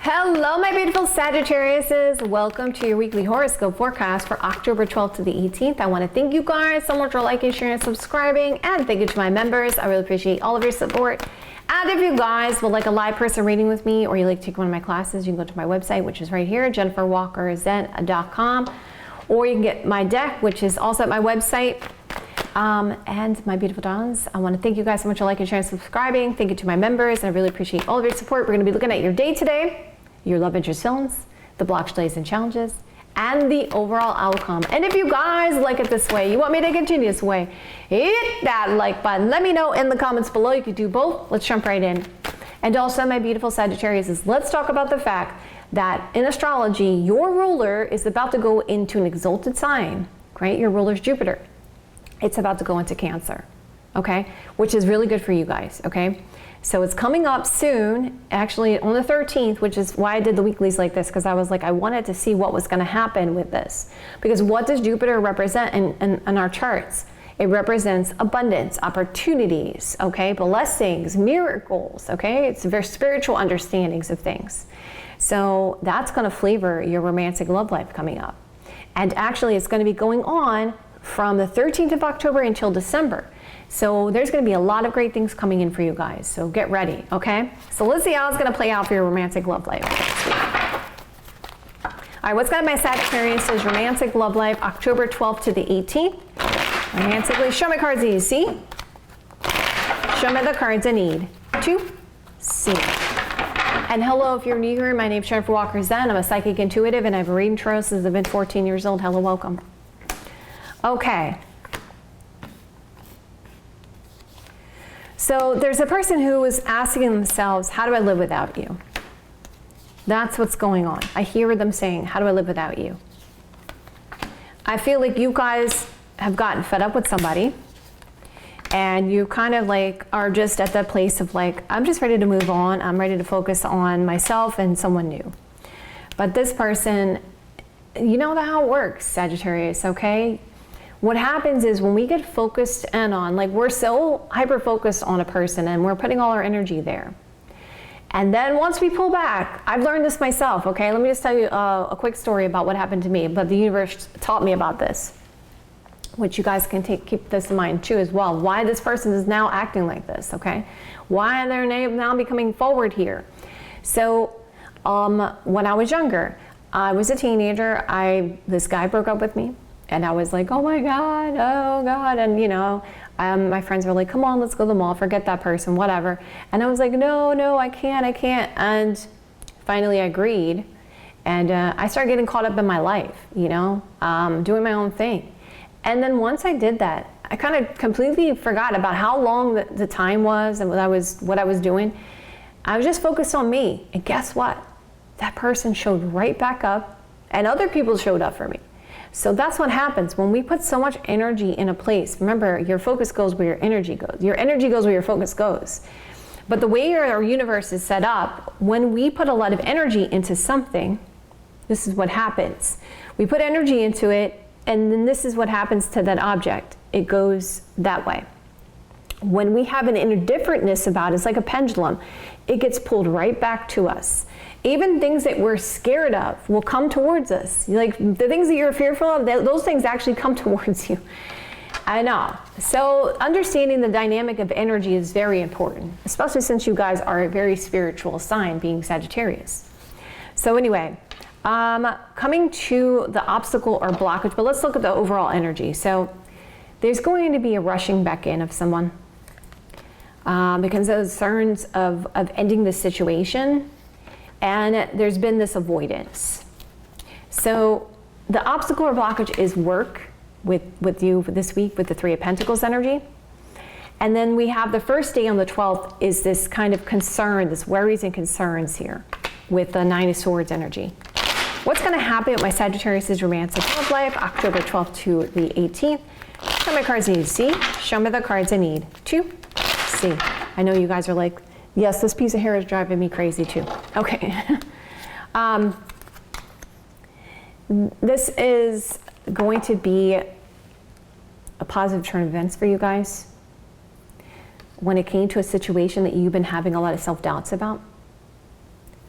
Hello, my beautiful Sagittariuses. Welcome to your weekly horoscope forecast for October 12th to the 18th. I want to thank you guys so much for liking, sharing, and subscribing. And thank you to my members. I really appreciate all of your support. And if you guys would like a live person reading with me, or you like to take one of my classes, you can go to my website, which is right here, JenniferWalkerZen.com. Or you can get my deck, which is also at my website. And my beautiful darlings, I want to thank you guys so much for liking, sharing, and subscribing. Thank you to my members, and I really appreciate all of your support. We're going to be looking at your day today, your love interest feelings, the blocks, delays, and challenges, and the overall outcome. And if you guys like it this way, you want me to continue this way, hit that like button. Let me know in the comments below. You could do both. Let's jump right in. And also, my beautiful Sagittarius, let's talk about the fact that in astrology, your ruler is about to go into an exalted sign, right? Your ruler's Jupiter. It's about to go into Cancer, okay? Which is really good for you guys, okay? So it's coming up soon, actually on the 13th, which is why I did the weeklies like this, because I was like, I wanted to see what was going to happen with this. Because what does Jupiter represent in our charts? It represents abundance, opportunities, okay? Blessings, miracles, okay? It's very spiritual understandings of things. So that's going to flavor your romantic love life coming up. And actually, it's going to be going on from the 13th of October until December. So there's going to be a lot of great things coming in for you guys. So get ready, okay? So let's see how it's going to play out for your romantic love life. All right, what's got my Sagittarius is romantic love life, October 12th to the 18th. Romantically, show me cards that you see. Show me the cards I need to see. And hello, if you're new here, my name's Jennifer Walker Zen. I'm a psychic intuitive, and I've been reading tarot since I've been 14 years old. Hello, welcome. Okay. So there's a person who is asking themselves, how do I live without you? That's what's going on. I hear them saying, how do I live without you? I feel like you guys have gotten fed up with somebody, and you kind of like are just at that place of like, I'm just ready to move on. I'm ready to focus on myself and someone new. But this person, you know how it works, Sagittarius, okay? What happens is when we get focused in on, like we're so hyper-focused on a person and we're putting all our energy there. And then once we pull back, I've learned this myself, okay? Let me just tell you a quick story about what happened to me, but the universe taught me about this, which you guys can keep this in mind too as well. Why this person is now acting like this, okay? Why they're now becoming forward here. So when I was younger, I was a teenager, this guy broke up with me. And I was like, oh God. And you know, my friends were like, come on, let's go to the mall, forget that person, whatever. And I was like, no, I can't. And finally I agreed. And I started getting caught up in my life, you know, doing my own thing. And then once I did that, I kind of completely forgot about how long the time was and what I was doing. I was just focused on me. And guess what? That person showed right back up, and other people showed up for me. So that's what happens when we put so much energy in a place. Remember, your focus goes where your energy goes. Your energy goes where your focus goes. But the way our universe is set up, when we put a lot of energy into something, this is what happens. We put energy into it, and then this is what happens to that object. It goes that way. When we have an indifferentness about it, it's like a pendulum. It gets pulled right back to us. Even things that we're scared of will come towards us. Like the things that you're fearful of, those things actually come towards you. I know. So understanding the dynamic of energy is very important, especially since you guys are a very spiritual sign, being Sagittarius. So anyway, coming to the obstacle or blockage, but let's look at the overall energy. So there's going to be a rushing back in of someone because of concerns of ending the situation. And there's been this avoidance. So the obstacle or blockage is work with you for this week with the Three of Pentacles energy. And then we have the first day on the 12th is this kind of concern, this worries and concerns here with the Nine of Swords energy. What's going to happen with my Sagittarius' romantic love life, October 12th to the 18th? Show me cards I need to see. Show me the cards I need to see. I know you guys are like, yes, this piece of hair is driving me crazy too. Okay. This is going to be a positive turn of events for you guys. when it came to a situation that you've been having a lot of self-doubts about,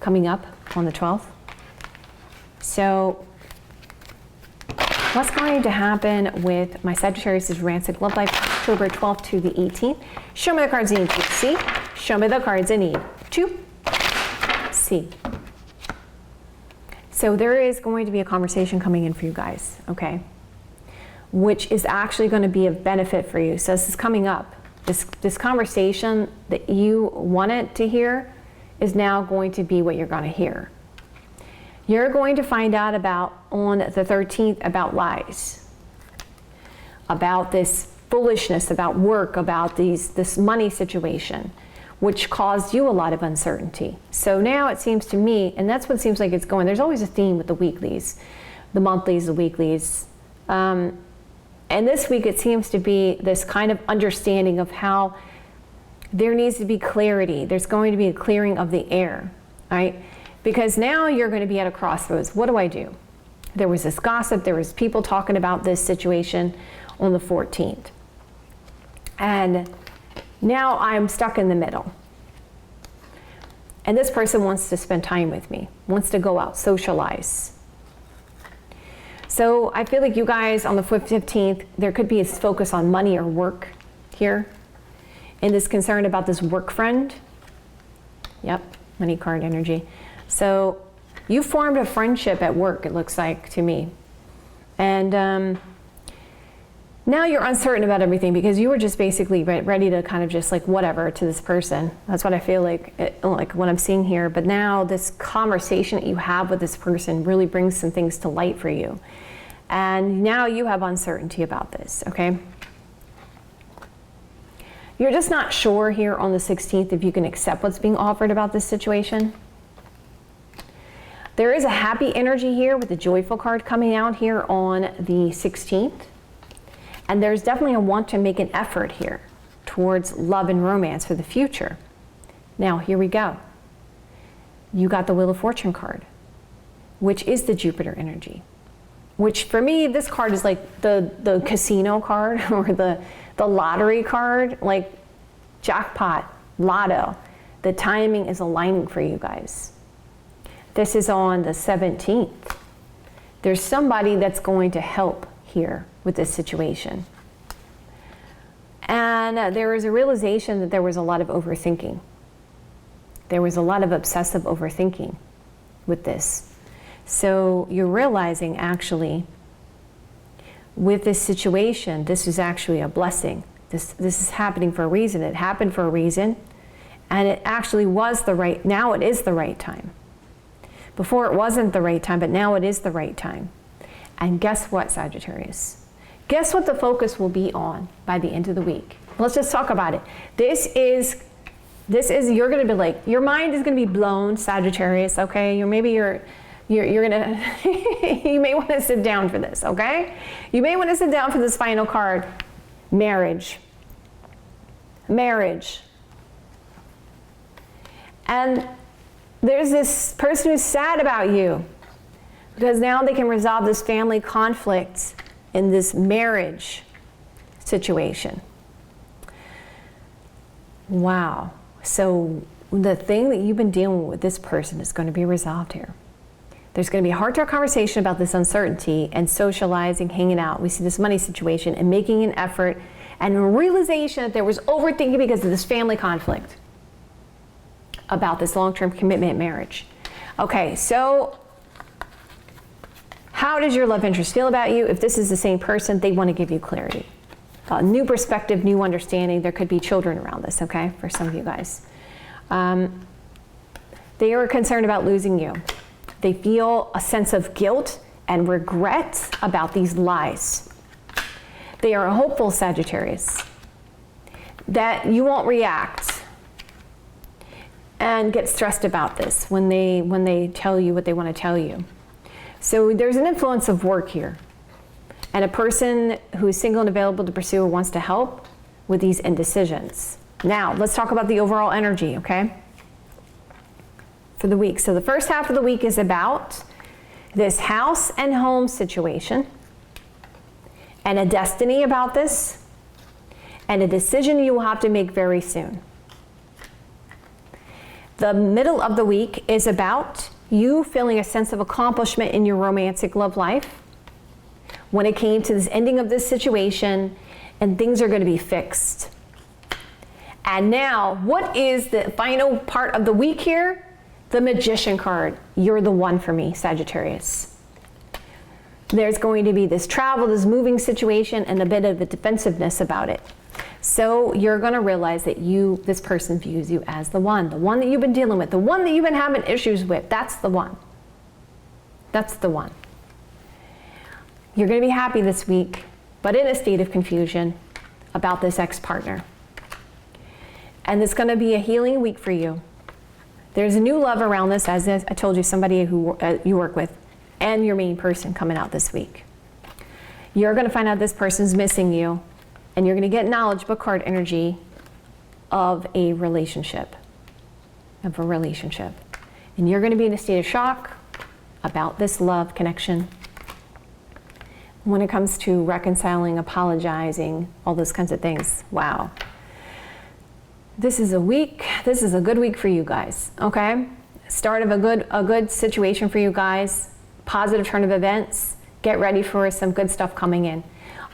coming up on the 12th. So what's going to happen with my Sagittarius' Rancic Love Life, October 12th to the 18th? Show me the cards I need to see. Show me the cards I need to see. So there is going to be a conversation coming in for you guys, okay? Which is actually going to be of benefit for you. So this is coming up. This conversation that you wanted to hear is now going to be what you're going to hear. You're going to find out about, on the 13th, about lies, about this foolishness, about work, about this money situation, which caused you a lot of uncertainty. So now it seems to me, and that's what it seems like it's going, there's always a theme with the weeklies, the monthlies, the weeklies. And this week it seems to be this kind of understanding of how there needs to be clarity. There's going to be a clearing of the air, right? Because now you're going to be at a crossroads. What do I do? There was this gossip, there was people talking about this situation on the 14th. And now I'm stuck in the middle. And this person wants to spend time with me, wants to go out, socialize. So I feel like you guys on the 15th, there could be a focus on money or work here. And this concern about this work friend. Yep, money card energy. So you formed a friendship at work, it looks like to me. And now you're uncertain about everything because you were just basically ready to kind of just like whatever to this person. That's what I feel like what I'm seeing here. But now this conversation that you have with this person really brings some things to light for you. And now you have uncertainty about this, okay? You're just not sure here on the 16th if you can accept what's being offered about this situation. There is a happy energy here with the joyful card coming out here on the 16th. And there's definitely a want to make an effort here towards love and romance for the future. Now, here we go. You got the Wheel of Fortune card, which is the Jupiter energy. Which for me, this card is like the casino card or the lottery card, like jackpot, lotto. The timing is aligning for you guys. This is on the 17th. There's somebody that's going to help here with this situation. And there was a realization that there was a lot of overthinking. There was a lot of obsessive overthinking with this. So you're realizing actually with this situation, this is actually a blessing. This is happening for a reason. It happened for a reason. And it actually was now it is the right time. Before it wasn't the right time, but now it is the right time. And guess what, Sagittarius? Guess what the focus will be on by the end of the week? Let's just talk about it. This is you're going to be like, your mind is going to be blown, Sagittarius, okay? Maybe you're going to, you may want to sit down for this, okay? You may want to sit down for this final card, marriage. Marriage. And there's this person who's sad about you because now they can resolve this family conflict in this marriage situation. Wow. So the thing that you've been dealing with this person is going to be resolved here. There's going to be a heart-to-heart conversation about this uncertainty and socializing, hanging out. We see this money situation and making an effort and a realization that there was overthinking because of this family conflict about this long-term commitment marriage. Okay, so how does your love interest feel about you? If this is the same person, they want to give you clarity. New perspective, new understanding. There could be children around this, okay, for some of you guys. They are concerned about losing you. They feel a sense of guilt and regret about these lies. They are hopeful, Sagittarius, that you won't react and get stressed about this when they tell you what they want to tell you. So there's an influence of work here. And a person who is single and available to pursue or wants to help with these indecisions. Now, let's talk about the overall energy, okay? For the week. So the first half of the week is about this house and home situation and a destiny about this and a decision you will have to make very soon. The middle of the week is about you feeling a sense of accomplishment in your romantic love life when it came to this ending of this situation, and things are going to be fixed. And now, what is the final part of the week here? The Magician card. You're the one for me, Sagittarius. There's going to be this travel, this moving situation, and a bit of the defensiveness about it. So you're going to realize that this person views you as the one that you've been dealing with, the one that you've been having issues with. That's the one. That's the one. You're going to be happy this week, but in a state of confusion about this ex-partner. And it's going to be a healing week for you. There's a new love around this, as I told you, somebody who you work with, and your main person coming out this week. You're going to find out this person's missing you, and you're going to get knowledge book card energy of a relationship. And you're going to be in a state of shock about this love connection. When it comes to reconciling, apologizing, all those kinds of things, wow. This is a good week for you guys, okay? Start of a good situation for you guys. Positive turn of events. Get ready for some good stuff coming in.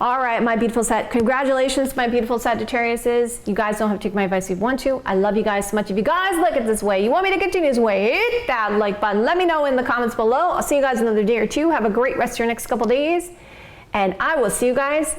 All right, my beautiful congratulations, my beautiful Sagittariuses. You guys don't have to take my advice if you want to. I love you guys so much. If you guys like it this way, you want me to continue this way, hit that like button. Let me know in the comments below. I'll see you guys another day or two. Have a great rest of your next couple days. And I will see you guys